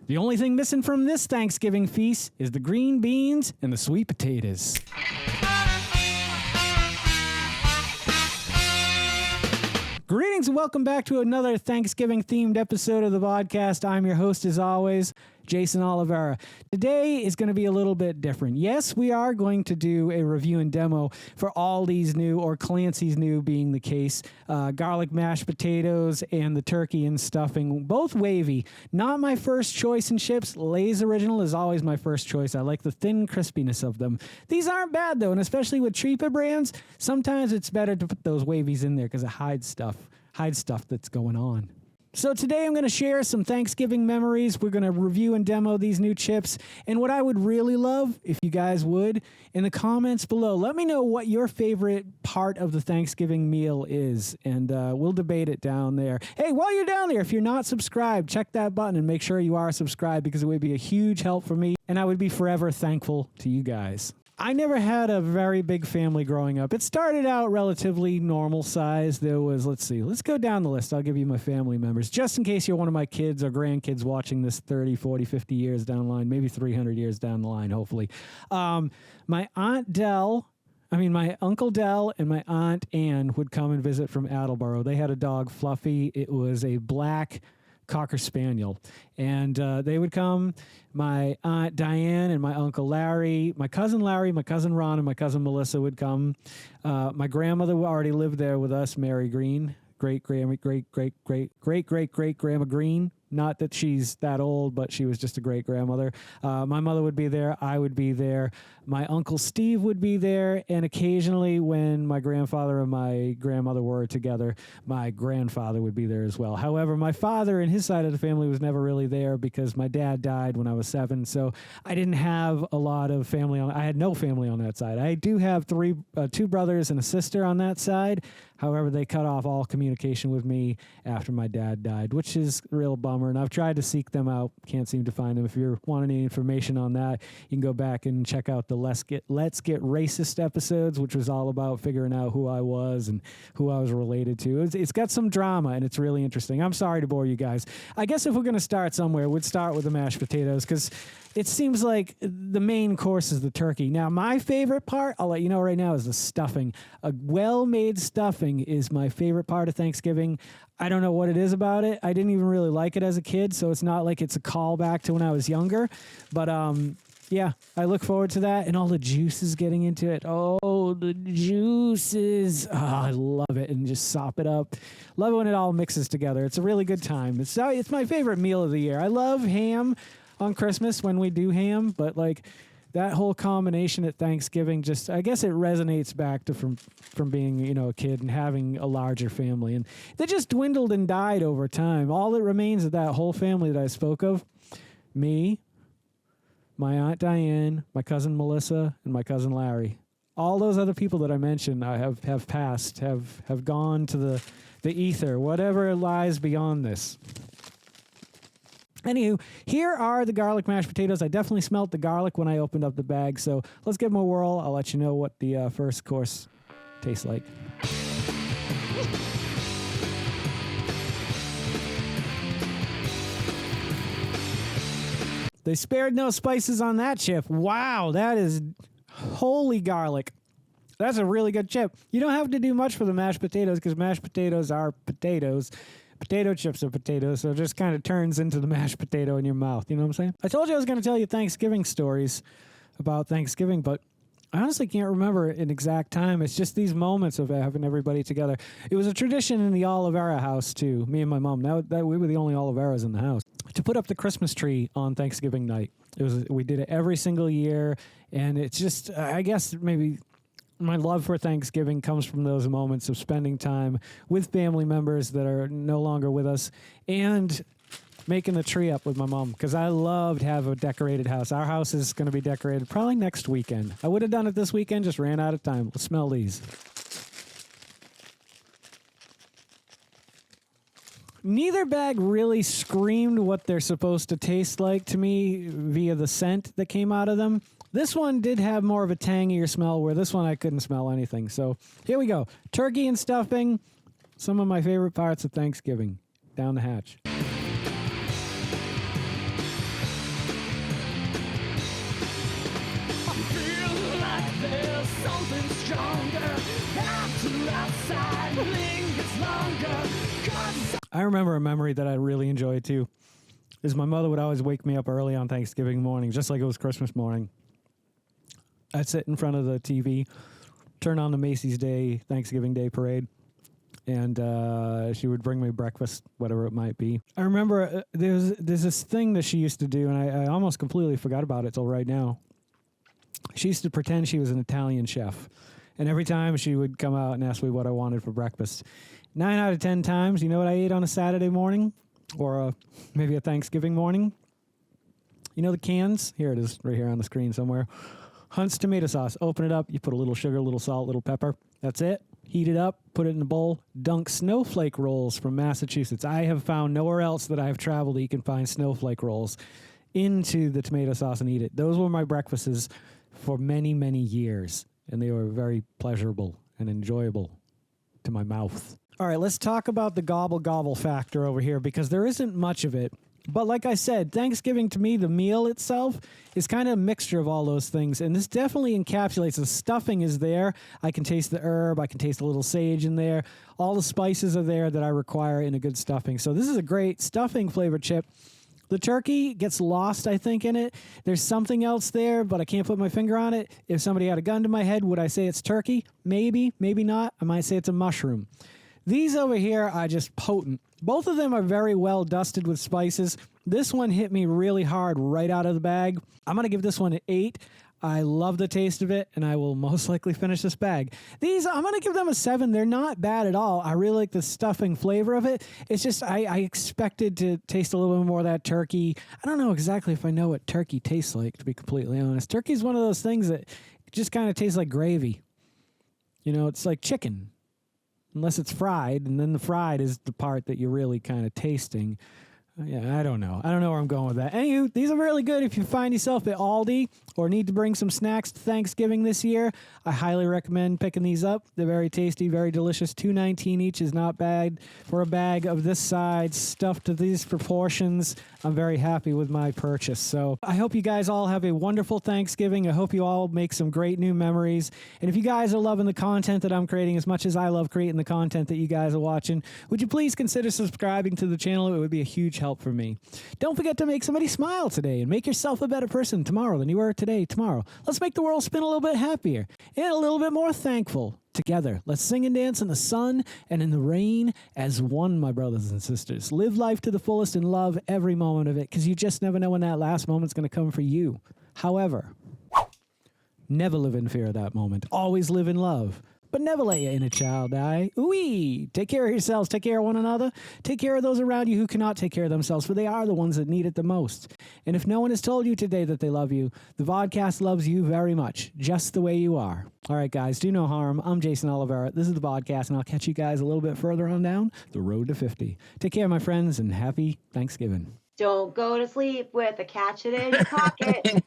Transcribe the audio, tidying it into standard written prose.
The only thing missing from this Thanksgiving feast is the green beans and the sweet potatoes. Greetings and welcome back to another Thanksgiving-themed episode of the Vodkast. I'm your host, as always, Jason Oliveira. Today is going to be a little bit different. Yes, we are going to do a review and demo for Aldi's new, or Clancy's new being the case, garlic mashed potatoes and the turkey and stuffing, both wavy. Not my first choice in chips. Lay's Original is always my first choice. I like the thin crispiness of them. These aren't bad, though, and especially with cheaper brands, sometimes it's better to put those wavies in there because it hides stuff that's going on. So today I'm going to share some Thanksgiving memories. We're going to review and demo these new chips. And what I would really love, if you guys would, in the comments below, let me know what your favorite part of the Thanksgiving meal is. And we'll debate it down there. Hey, while you're down there, if you're not subscribed, check that button and make sure you are subscribed because it would be a huge help for me. And I would be forever thankful to you guys. I never had a very big family growing up. It started out relatively normal size. There was, let's go down the list. I'll give you my family members, just in case you're one of my kids or grandkids watching this 30, 40, 50 years down the line, maybe 300 years down the line, hopefully. My Uncle Dell and my Aunt Ann would come and visit from Attleboro. They had a dog, Fluffy. It was a black Cocker Spaniel. And they would come, my Aunt Diane and my Uncle Larry, my cousin Ron, and my cousin Melissa would come. My grandmother already lived there with us, Mary Green, great Grandma Green. Not that she's that old, but she was just a great grandmother. My mother would be there. I would be there. My Uncle Steve would be there. And occasionally when my grandfather and my grandmother were together, my grandfather would be there as well. However, my father and his side of the family was never really there because my dad died when I was 7. So I didn't have a lot of family. I had no family on that side. I do have two brothers and a sister on that side. However, they cut off all communication with me after my dad died, which is a real bummer. And I've tried to seek them out. Can't seem to find them. If you want any information on that, you can go back and check out the Let's Get Racist episodes, which was all about figuring out who I was and who I was related to. It's got some drama, and it's really interesting. I'm sorry to bore you guys. I guess if we're going to start somewhere, we'd start with the mashed potatoes, because it seems like the main course is the turkey. Now, my favorite part, I'll let you know right now, is the stuffing. A well-made stuffing is my favorite part of Thanksgiving. I don't know what it is about it. I didn't even really like it as a kid, so it's not like it's a callback to when I was younger. But, yeah, I look forward to that and all the juices getting into it. Oh, the juices. Oh, I love it. And just sop it up. Love it when it all mixes together. It's a really good time. It's my favorite meal of the year. I love ham on Christmas when we do ham, but like that whole combination at Thanksgiving, just, I guess it resonates back to from being, a kid and having a larger family. And they just dwindled and died over time. All that remains of that whole family that I spoke of, me, my Aunt Diane, my cousin Melissa, and my cousin Larry. All those other people that I mentioned have passed, have gone to the ether, whatever lies beyond this. Anywho, here are the garlic mashed potatoes. I definitely smelt the garlic when I opened up the bag, so let's give them a whirl. I'll let you know what the first course tastes like. They spared no spices on that chip. Wow, that is holy garlic. That's a really good chip. You don't have to do much for the mashed potatoes because mashed potatoes are potatoes. Potato chips are potatoes, so it just kind of turns into the mashed potato in your mouth. You know what I'm saying? I told you I was going to tell you Thanksgiving stories about Thanksgiving, but I honestly can't remember an exact time. It's just these moments of having everybody together. It was a tradition in the Oliveira house, too, me and my mom. That we were the only Oliveiras in the house, to put up the Christmas tree on Thanksgiving night. We did it every single year, and it's just, I guess maybe my love for Thanksgiving comes from those moments of spending time with family members that are no longer with us and making the tree up with my mom, because I love to have a decorated house. Our house is going to be decorated probably next weekend. I would have done it this weekend, just ran out of time. Let's smell these. Neither bag really screamed what they're supposed to taste like to me via the scent that came out of them. This one did have more of a tangier smell, where this one I couldn't smell anything. So here we go. Turkey and stuffing, some of my favorite parts of Thanksgiving. Down the hatch. I remember a memory that I really enjoyed too. Is my mother would always wake me up early on Thanksgiving morning, just like it was Christmas morning. I'd sit in front of the TV, turn on the Macy's Day, Thanksgiving Day parade, and she would bring me breakfast, whatever it might be. I remember there's this thing that she used to do, and I almost completely forgot about it till right now. She used to pretend she was an Italian chef, and every time she would come out and ask me what I wanted for breakfast. 9 out of 10 times, you know what I ate on a Saturday morning? Or maybe a Thanksgiving morning? You know the cans? Here it is, right here on the screen somewhere. Hunt's tomato sauce. Open it up. You put a little sugar, a little salt, a little pepper. That's it. Heat it up. Put it in a bowl. Dunk snowflake rolls from Massachusetts. I have found nowhere else that I have traveled that you can find snowflake rolls into the tomato sauce and eat it. Those were my breakfasts for many, many years. And they were very pleasurable and enjoyable to my mouth. All right, let's talk about the gobble gobble factor over here because there isn't much of it. But like I said, Thanksgiving to me, the meal itself is kind of a mixture of all those things. And this definitely encapsulates the stuffing is there. I can taste the herb. I can taste a little sage in there. All the spices are there that I require in a good stuffing. So this is a great stuffing flavored chip. The turkey gets lost, I think, in it. There's something else there, but I can't put my finger on it. If somebody had a gun to my head, would I say it's turkey? Maybe, maybe not. I might say it's a mushroom. These over here are just potent. Both of them are very well dusted with spices. This one hit me really hard right out of the bag. I'm going to give this one an 8. I love the taste of it, and I will most likely finish this bag. These, I'm going to give them a 7. They're not bad at all. I really like the stuffing flavor of it. It's just I expected to taste a little bit more of that turkey. I don't know exactly if I know what turkey tastes like, to be completely honest. Turkey is one of those things that just kind of tastes like gravy. You know, it's like chicken. Unless it's fried, and then the fried is the part that you're really kind of tasting. Yeah, I don't know. I don't know where I'm going with that. Anywho, these are really good if you find yourself at Aldi or need to bring some snacks to Thanksgiving this year. I highly recommend picking these up. They're very tasty, very delicious. $2.19 each is not bad for a bag of this size, stuffed to these proportions. I'm very happy with my purchase. So I hope you guys all have a wonderful Thanksgiving. I hope you all make some great new memories. And if you guys are loving the content that I'm creating as much as I love creating the content that you guys are watching, would you please consider subscribing to the channel? It would be a huge help for me. Don't forget to make somebody smile today and make yourself a better person tomorrow than you were today, tomorrow. Let's make the world spin a little bit happier and a little bit more thankful together. Let's sing and dance in the sun and in the rain as one, my brothers and sisters. Live life to the fullest and love every moment of it, because you just never know when that last moment's going to come for you. However, never live in fear of that moment. Always live in love. But never let your inner child die. Ooh-wee. Take care of yourselves. Take care of one another. Take care of those around you who cannot take care of themselves, for they are the ones that need it the most. And if no one has told you today that they love you, the Vodkast loves you very much, just the way you are. All right, guys, do no harm. I'm Geycen Oliveira. This is the Vodkast, and I'll catch you guys a little bit further on down the road to 50. Take care, my friends, and happy Thanksgiving. Don't go to sleep with a catch it in your pocket.